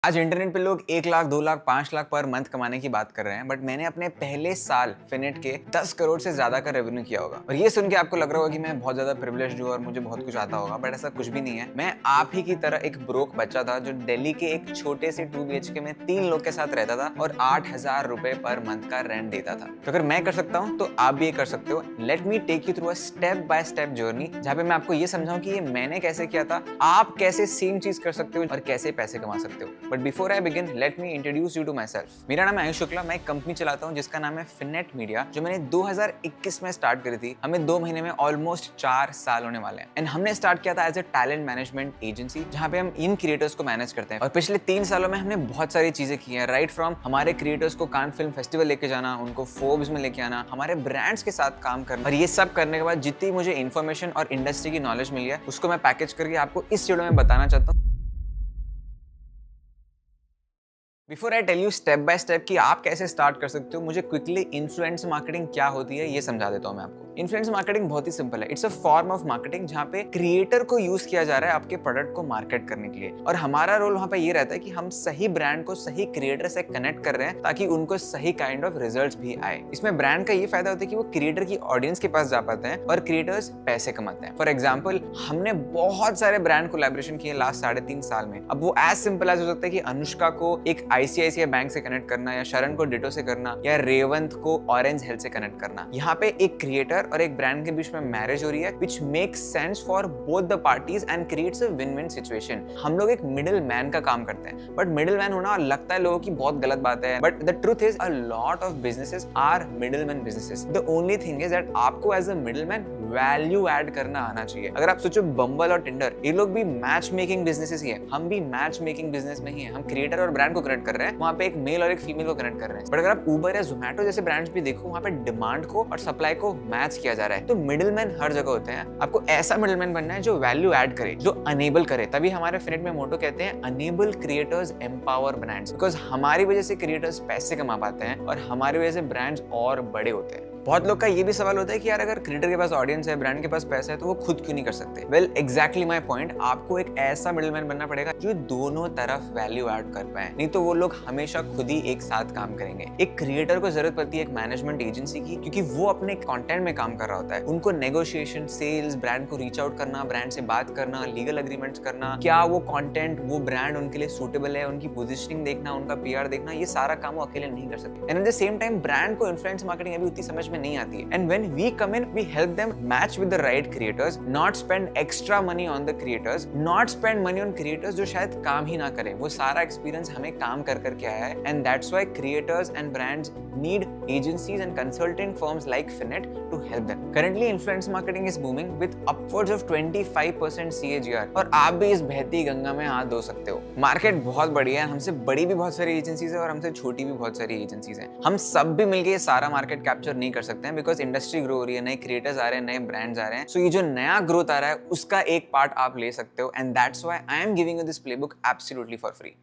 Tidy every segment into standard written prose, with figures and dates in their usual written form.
आज इंटरनेट पे लोग 1 लाख 2 लाख 5 लाख पर मंथ कमाने की बात कर रहे हैं, बट मैंने अपने पहले साल फिनेट के 10 करोड़ से ज्यादा का रेवेन्यू किया होगा। और ये सुन के आपको लग रहा होगा कि मैं बहुत ज्यादा प्रिविलेज्ड हूँ और मुझे बहुत कुछ आता होगा, बट ऐसा कुछ भी नहीं है। मैं आप ही की तरह एक ब्रोक बच्चा था जो दिल्ली के एक छोटे से 2 BHK में 3 लोग के साथ रहता था और 8,000 रुपए पर मंथ का रेंट देता था। तो अगर मैं कर सकता हूँ तो आप भी ये कर सकते हो। Let me take you through a step by step journey, जहाँ पे मैं आपको ये समझाऊं कि ये मैंने कैसे किया था, आप कैसे सेम चीज कर सकते हो और कैसे पैसे कमा सकते हो। But before I begin, let me introduce you to myself. मेरा नाम है आयुष शुक्ला। मैं एक कंपनी चलाता हूँ जिसका नाम है फिनेट मीडिया, जो मैंने 2021 में स्टार्ट करी थी। हमें 2 महीने में ऑलमोस्ट 4 साल होने वाले हैं। एंड हमने स्टार्ट किया था as a talent management agency, जहाँ पे हम इन क्रिएटर्स को मैनेज करते हैं। और पिछले 3 सालों में हमने बहुत सारी चीजें की हैं। राइट फ्रॉम हमारे क्रिएटर्स को कान फिल्म फेस्टिवल लेके जाना, उनको फोर्ब्स में लेके आना, हमारे ब्रांड्स के साथ काम करना, और ये सब करने के बाद जितनी मुझे इन्फॉर्मेशन और इंडस्ट्री की नॉलेज मिली है, उसको मैं पैकेज करके आपको इस वीडियो में बताना चाहता हूँ। Before I tell you step by step कि आप कैसे स्टार्ट कर सकते हो, मुझे क्विकली इन्फ्लुएंस मार्केटिंग क्या होती है ये समझा देता हूं मैं आपको। इन्फ्लुएंस मार्केटिंग बहुत ही सिंपल है। It's a form of marketing जहां पे क्रिएटर को यूज किया जा रहा है आपके प्रोडक्ट को मार्केट करने के लिए, और हमारा रोल वहां पे ये रहता है कि हम सही ब्रांड को सही क्रिएटर से कनेक्ट कर रहे हैं ताकि उनको सही काइंड ऑफ रिजल्ट्स भी आए। इसमें ब्रांड का ये फायदा होता है कि वो क्रिएटर की ऑडियंस के पास जा पाते हैं और क्रिएटर्स पैसे कमाते हैं। फॉर एग्जाम्पल, हमने बहुत सारे ब्रांड कोलैबोरेशन किए लास्ट 3.5 साल में। अब वो एज सिंपल एज हो सकता है कि अनुष्का को एक ICICI बैंक से कनेक्ट करना, या शरण को डिटो से करना, या रेवंत को ऑरेंज हेल्थ से कनेक्ट करना। यहाँ पे एक क्रिएटर और एक ब्रांड के बीच में मैरिज हो रही है, which makes sense for both the parties and creates a win-win situation। हम लोग एक मिडिल मैन का काम करते हैं, बट मिडिल मैन होना लगता है लोगों की बहुत गलत बात है, but the truth is a lot of businesses are middleman businesses। The only thing is that आपको as a middleman value add करना आना चाहिए। अगर आप सोचो बम्बल और टिंडर, ये लोग भी मैच मेकिंग बिजनेसेस ही है, हम भी मैच मेकिंग बिजनेस में ही है। हम क्रिएटर और ब्रांड को कनेक्ट कर रहे हैं, वहाँ पे एक मेल और एक फीमेल को कनेक्ट कर रहे हैं। बट अगर आप उबर या जोमेटो जैसे ब्रांड्स भी देखो, वहाँ पे डिमांड को और सप्लाई को मैच किया जा रहा है। तो मिडिलमैन हर जगह होते हैं। आपको ऐसा मिडिलमैन बनना है जो वैल्यू ऐड करे, जो अनेबल करे। तभी हमारे फिनेट में मोटो कहते हैं enable creators empower brands, because हमारी वजह से क्रिएटर्स पैसे कमा पाते हैं और हमारी वजह से ब्रांड्स और बड़े होते हैं। बहुत लोग का ये भी सवाल होता है कि यार अगर क्रिएटर के पास ऑडियंस है, ब्रांड के पास पैसा है, तो वो खुद क्यों नहीं कर सकते? Well, exactly my point. आपको एक ऐसा मिडिलमैन बनना पड़ेगा जो दोनों तरफ वैल्यू ऐड कर पाए, नहीं तो वो लोग हमेशा खुद ही एक साथ काम करेंगे। एक क्रिएटर को जरूरत पड़ती है एक मैनेजमेंट एजेंसी की, क्योंकि वो अपने कंटेंट में काम कर रहा होता है। उनको नेगोशिएशन, सेल्स, ब्रांड को रीच आउट करना, ब्रांड से बात करना, लीगल एग्रीमेंट्स करना, क्या वो कंटेंट, वो ब्रांड उनके लिए सूटेबल है, उनकी पोजीशनिंग देखना, उनका PR देखना, ये सारा काम वो अकेले नहीं कर सकते। And at the same time brand को इन्फ्लुएंस मार्केटिंग अभी उतनी समझ में नहीं आती है। When we come in, we help them match with the right creators, not spend extra money on the creators, not spend money on creators जो शायद काम ही ना करें। वो सारा एक्सपीरियंस हमें काम कर करके आया है, and that's why creators and brands need agencies and consulting firms like Finet to help them. Currently, influence marketing is booming with upwards of 25% CAGR, और आप भी इस बहती गंगा में हाथ धो सकते हो। मार्केट बहुत बड़ी है, हमसे बड़ी भी बहुत सारी एजेंसीज है और हमसे छोटी भी बहुत सारी एजेंसीज हैं। हम सब भी मिलके ये सारा मार्केट कैप्चर नहीं कर सकते हैं, बिकॉज इंडस्ट्री ग्रो हो रही है, नए क्रिएटर्स आ रहे हैं, नए ब्रांड्स आ रहे हैं। सो ये जो नया ग्रोथ आ रहा है उसका एक पार्ट आप ले सकते हो, and that's why I am giving you this playbook absolutely for free.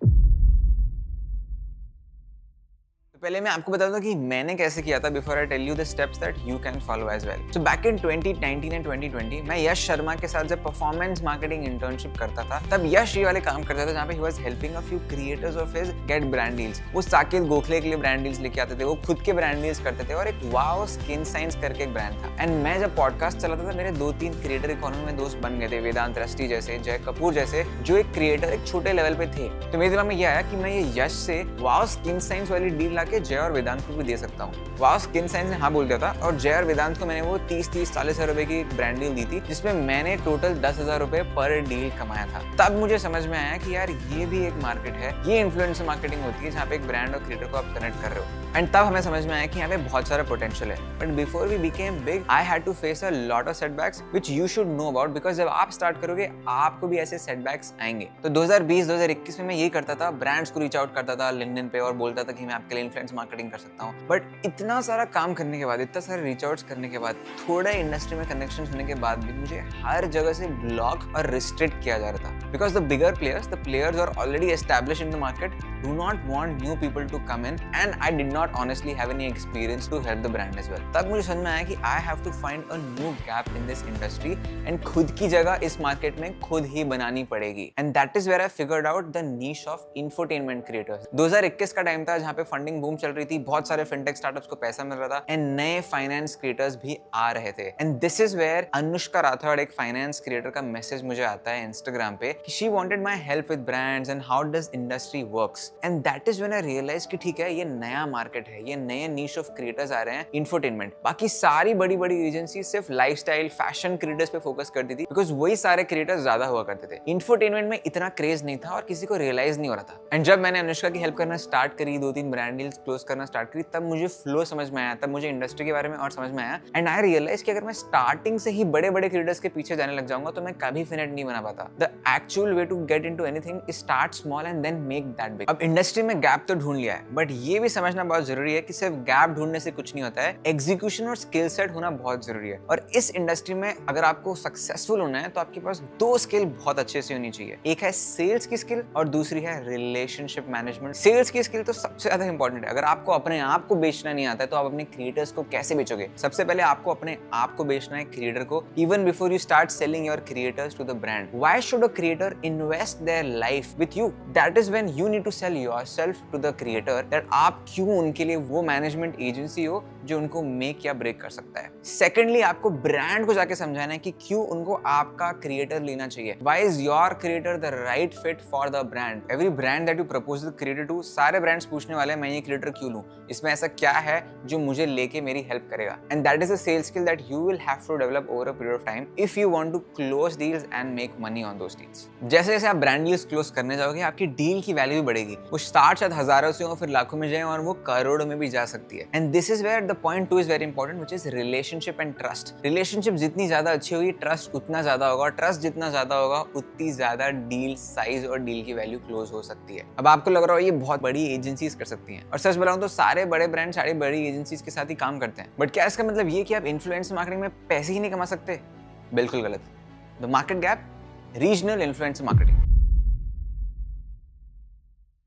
तो पहले मैं आपको बता दूं कि मैंने कैसे किया था, before I tell you the steps that you can follow as well. So back in 2019 and 2020 मैं यश शर्मा के साथ जब परफॉर्मेंस मार्केटिंग इंटर्नशिप करता था, तब यश ये वाले काम करता था जहाँ पे he was helping a few creators of his get brand deals. वो साकेत गोखले के लिए ब्रांड डील्स लेके आते थे, वो खुद के ब्रांड डील्स करते थे, और एक वाओ स्किन साइंस करके एक ब्रांड था। एंड मैं जब पॉडकास्ट चलाता था, मेरे 2-3 क्रिएटर इकोनॉमी में दोस्त बन गए थे, वेदांत रस्टी जैसे, जय कपूर जैसे, जो एक क्रिएटर एक छोटे लेवल पे थे। तो मेरे दिमाग में यह आया कि मैं ये यश से वाओ स्किन साइंस वाली डील लाके जय और वेदांत को भी दे सकता हूँ। वाओ स्किन साइंस ने हाँ बोल दिया था, और जय और वेदांत को मैंने वो 30-40 हजार रुपए की ब्रांड डील दी थी, जिसमें मैंने टोटल 10,000 रुपए पर डील कमाया था। तब मुझे समझ में आया कि यार ये भी एक मार्केट है, ये इन्फ्लुएंसर मार्केटिंग होती है जहाँ पे एक ब्रांड और क्रिएटर को आप कनेक्ट कर रहे हो। एंड तब हमें समझ में आया कि यहाँ पे बहुत सारा पोटेंशियल है। But before we became big, I had to face a lot of setbacks which you should know about, because जब आप स्टार्ट करोगे आपको भी ऐसे सेटबैक्स आएंगे। तो 2020-2021 में मैं यही करता था, ब्रांड्स को रीच आउट करता था लिंक्डइन पे और बोलता था कि मैं आपके लिए इन्फ्लुएंस मार्केटिंग कर सकता हूँ, बट इतना सारा काम करने के बाद, इतना सारे रीच आउट्स करने के बाद, थोड़ा इंडस्ट्री में कनेक्शन होने के बाद भी मुझे हर जगह से ब्लॉक और रिस्ट्रिक्ट किया जा रहा था, because the bigger players, the players are already established in the market, do not want new people to come in, and I did not honestly have any experience to help the brand as well. तब मुझे समझ में आया कि I have to find a new gap in this industry and खुद की जगह इस मार्केट में खुद ही बनानी पड़ेगी. And that is where I figured out the niche of infotainment creators. 2021 का टाइम था जहाँ पे फंडिंग बूम चल रही थी, बहुत सारे फिनटेक स्टार्टअप्स को पैसा मिल रहा था एंड नए फाइनेंस क्रिएटर्स भी आ रहे थे. And this is where Anushka Rathore, एक फाइनेंस क्रिएटर का मैसेज मुझे आता है इंस्टाग्राम पे कि she wanted my help with brands and how does industry works. And that is when I realize कि ठीक है, ये नया मार्केट है, ये नए नीश ऑफ क्रिएटर्स आ रहे हैं इंफोटेनमेंट. बाकी सारी बड़ी बड़ी एजेंसी सिर्फ लाइफस्टाइल फैशन क्रिएटर्स पे फोकस करती थी, बिकॉज वही सारे क्रिएटर्स ज्यादा हुआ करते थे. इंफोटेनमेंट में इतना क्रेज नहीं था और किसी को रियलाइज नहीं हो रहा था. एंड जब मैंने अनुष्का की हेल्प करना स्टार्ट करी, 2-3 ब्रांड डील्स क्लोज करना स्टार्ट करी, तब मुझे फ्लो समझ में आया, तब मुझे इंडस्ट्री के बारे में और समझ में आया. एंड आई रियलाइज कि अगर मैं स्टार्टिंग से ही बड़े बड़े क्रिएटर्स के पीछे जाने लग जाऊंगा तो मैं कभी फिनेट नहीं बना पाता. The actual way to get into anything is start small and then make that big. अब इंडस्ट्री में गैप तो ढूंढ लिया है, बट ये भी समझना बहुत जरूरी है कि सिर्फ गैप ढूंढने से कुछ नहीं होता है, एग्जीक्यूशन और स्किल सेट होना बहुत जरूरी है. और इस इंडस्ट्री में अगर आपको सक्सेसफुल होना है तो आपके पास 2 स्किल बहुत अच्छे से होनी चाहिए. एक है सेल्स की स्किल और दूसरी है रिलेशनशिप मैनेजमेंट. सेल्स की स्किल तो सबसे ज्यादा इंपॉर्टेंट है. अगर आपको अपने आप को बेचना नहीं आता है तो आप अपने क्रिएटर्स को कैसे बेचोगे? सबसे पहले आपको अपने आप को बेचना है क्रिएटर को, even before you start selling your creators to the brand. Why should a creator invest their life with you? That is when you need to sell yourself to the creator दैट आप क्यों उनके लिए वो management agency हो जो उनको make या ब्रेक कर सकता है. सेकेंडली, आपको ब्रांड को जाके समझाना है कि क्यों उनको आपका क्रिएटर लेना चाहिए. Why is your creator the right fit for the brand? Every brand that you propose the creator to, सारे ब्रांड्स पूछने वाले हैं मैं ये क्रिएटर क्यों लूं, इसमें ऐसा क्या है जो मुझे लेके मेरी हेल्प करेगा. And that is a sales skill that you will have to develop over a period of time if you want to close deals and make money on those deals. जैसे जैसे आप ब्रांड डील्स क्लोज करने जाओगे, आपकी deal की value भी बढ़ेगी. वो स्टार्ट शायद हजारों से हो, फिर लाखों में जाए और वो करोड़ों में भी जा सकती है. And this is where the point 2 is very important, which is relationship and trust. Relationship जितनी ज्यादा अच्छी होगी, ट्रस्ट उतना ज्यादा होगा. ट्रस्ट जितना ज्यादा होगा, उतनी ज्यादा डील साइज और डील की वैल्यू क्लोज हो सकती है. अब आपको लग रहा हो ये बहुत बड़ी एजेंसीज कर सकती हैं, और सच बताऊं तो सारे बड़े ब्रांड सारी बड़ी एजेंसीज के साथ ही काम करते हैं. बट क्या इसका मतलब ये कि आप इन्फ्लुएंस मार्केटिंग में पैसे ही नहीं कमा सकते? बिल्कुल गलत. The market gap, regional influence marketing.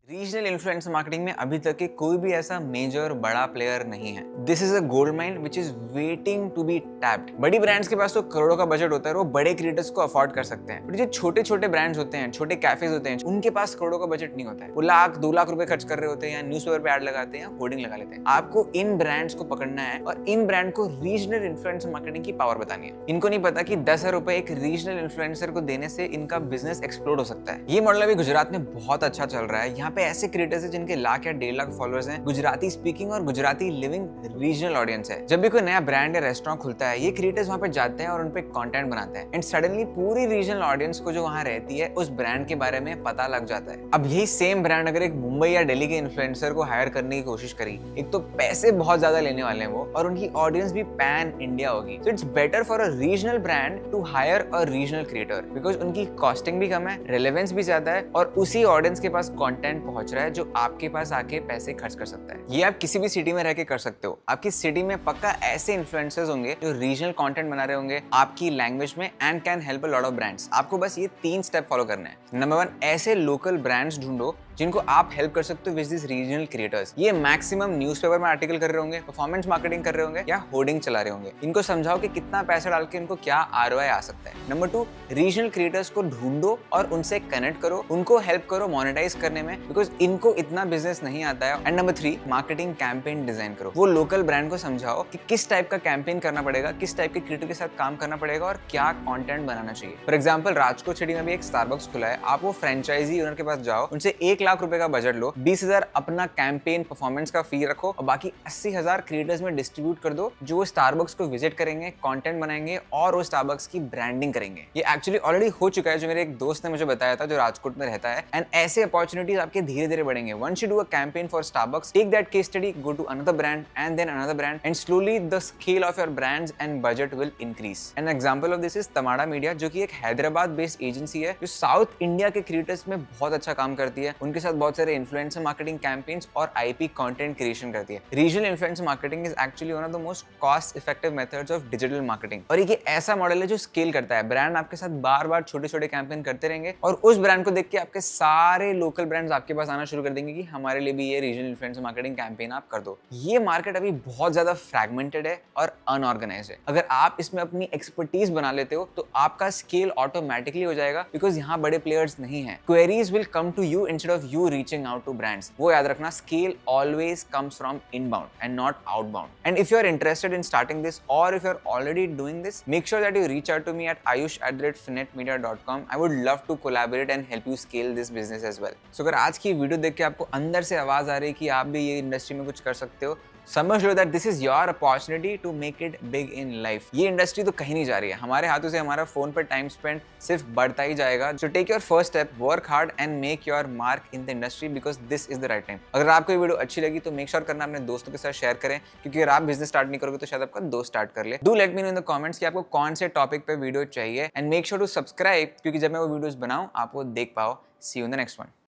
Regional influencer marketing में अभी तक के कोई भी ऐसा मेजर बड़ा प्लेयर नहीं है. This is a gold mine which is waiting to be tapped. बड़ी ब्रांड्स के पास तो करोड़ों का बजट होता है, वो बड़े क्रिएटर्स को अफोर्ड कर सकते हैं. बट जो छोटे छोटे ब्रांड्स होते हैं, छोटे कैफेज होते हैं, उनके पास करोड़ों का बजट नहीं होता है. वो लाख 2 लाख रुपए खर्च कर रहे होते हैं, या न्यूज़पेपर पे ऐड लगाते हैं, या होर्डिंग लगा लेते हैं. आपको इन ब्रांड्स को पकड़ना है और इन ब्रांड को रीजनल इन्फ्लुएंसर मार्केटिंग की पावर बतानी है. इनको नहीं पता कि 10,000 रुपए एक रीजनल इन्फ्लुएंसर को देने से इनका बिजनेस एक्सप्लोड हो सकता है. ये मॉडल अभी गुजरात में बहुत अच्छा चल रहा है. यहाँ पे ऐसे क्रिएटर्स हैं जिनके लाख या 1.5 लाख फॉलोअर्स हैं, गुजराती स्पीकिंग और गुजराती लिविंग रीजनल ऑडियंस है. जब भी कोई नया ब्रांड या रेस्टोरेंट खुलता है, ये क्रिएटर्स वहां पे जाते हैं और उन पे कंटेंट बनाते हैं. एंड सडनली पूरी रीजनल ऑडियंस को जो वहां रहती है, उस ब्रांड के बारे में पता लग जाता है. अब यही सेम ब्रांड अगर एक मुंबई या दिल्ली के इन्फ्लुएंसर को हायर करने की कोशिश करी, एक तो पैसे बहुत ज्यादा लेने वाले हैं वो, और उनकी ऑडियंस भी पैन इंडिया होगी. So it's better for a regional brand to hire a regional creator, because उनकी कॉस्टिंग भी कम है, रेलेवेंस भी ज्यादा है, और उसी ऑडियंस के पास कंटेंट पहुंच रहा है जो आपके पास आके पैसे खर्च कर सकता है. ये आप किसी भी सिटी में रह के कर सकते हो. आपकी सिटी में पक्का ऐसे इन्फ्लुएंसर्स होंगे जो रीजनल कंटेंट बना रहे होंगे आपकी लैंग्वेज में and can help a lot of brands. आपको बस ये 3 स्टेप फॉलो करने हैं. नंबर 1, ऐसे लोकल ब्रांड्स ढूंढो जिनको आप हेल्प कर सकते हो विद दिस रीजनल क्रिएटर्स. ये मैक्सिमम न्यूज़पेपर में आर्टिकल कर रहे होंगे, परफॉर्मेंस मार्केटिंग कर रहे होंगे, या होर्डिंग चला रहे होंगे. इनको समझाओ कि कितना पैसा डाल के इनको क्या आरओआई आ सकता है. नंबर 2, रीजनल क्रिएटर्स को ढूंढो और उनसे कनेक्ट करो, उनको हेल्प करो मोनेटाइज करने में, बिकॉज इनको इतना बिजनेस नहीं आता है. And number 3, marketing campaign design करो. वो लोकल ब्रांड को समझाओ कि किस टाइप का कैंपेन करना पड़ेगा, किस टाइप के क्रिएटर के साथ काम करना पड़ेगा, और क्या कंटेंट बनाना चाहिए. फॉर एग्जांपल, राजकोट सिटी में भी एक स्टारबक्स खुला है. आप वो फ्रेंचाइजी ओनर के पास जाओ, उनसे 1 लाख रुपए का बजट लो, 20,000 अपना कैंपेन परफॉर्मेंस का फी रखो, और बाकी 80,000 क्रिएटर्स में डिस्ट्रीब्यूट कर दो जो स्टारबक्स को विजिट करेंगे, कंटेंट बनाएंगे और वो स्टारबक्स की ब्रांडिंग करेंगे. ये एक्चुअली ऑलरेडी हो चुका है, जो मेरे एक दोस्त ने मुझे बताया था जो राजकोट में रहता है. एंड ऐसे अपॉर्चुनिटीज आपके धीरे धीरे बढ़ेंगे. Once you do a campaign for Starbucks, take that case study, go to another brand and then another brand, and slowly the scale of your brands and budget will increase. An example of this is Tamada media, जो कि एक Hyderabad based agency है जो south India के creators में बहुत अच्छा काम करती है. उनके के साथ बहुत सारे इन्फ्लुएंसर मार्केटिंग कैंपेन्स और आईपी कंटेंट क्रिएशन करती है। Regional influencer marketing is actually one of the most cost effective methods of digital marketing. और ये ऐसा मॉडल है जो स्केल करता है। ब्रांड आपके साथ बार बार छोटे छोटे कैंपेन करते रहेंगे और उस ब्रांड को देख के आपके सारे लोकल ब्रांड्स आपके पास आना शुरू कर देंगे कि हमारे लिए भी ये रीजनल इन्फ्लुएंसर मार्केटिंग कैंपेन आप कर दो। ये मार्केट अभी बहुत ज्यादा फ्रैगमेंटेड है और अनऑर्गेनाइज्ड है। अगर आप इसमें अपनी एक्सपर्टीज बना लेते हो तो आपका स्केल ऑटोमेटिकली हो जाएगा, बिकॉज यहाँ बड़े प्लेयर्स नहीं है। Queries will come to you instead of you reaching out to brands. वो याद रखना, scale always comes from inbound and not outbound. And if you are interested in starting this और if you are already doing this, make sure that you reach out to me at ayush@finetmedia.com. I would love to collaborate and help you scale this business as well. So अगर आज की video देख के आपको अंदर से आवाज आ रही है कि आप भी ये इंडस्ट्री में कुछ कर सकते हो, समझ लो that this is your opportunity to make it big in life. ये इंडस्ट्री तो कहीं नहीं जा रही है, हमारे हाथों से हमारा फोन पर टाइम स्पेंड सिर्फ बढ़ता ही जाएगा। So take your first step, work hard and make your mark in the industry, because this is the right time. अगर आपको ये वीडियो अच्छी लगी तो मेक श्योर करना अपने दोस्तों के साथ शेयर करें, क्योंकि अगर आप बिजनेस स्टार्ट नहीं करोगे तो शायद आपका दोस्त स्टार्ट कर ले। Do let me know in the comments कि आपको कौन से टॉपिक पे वीडियो चाहिए, and make sure to subscribe, क्योंकि जब मैं वो वीडियोस बनाऊं आप वो देख पाओ। See you in the next one.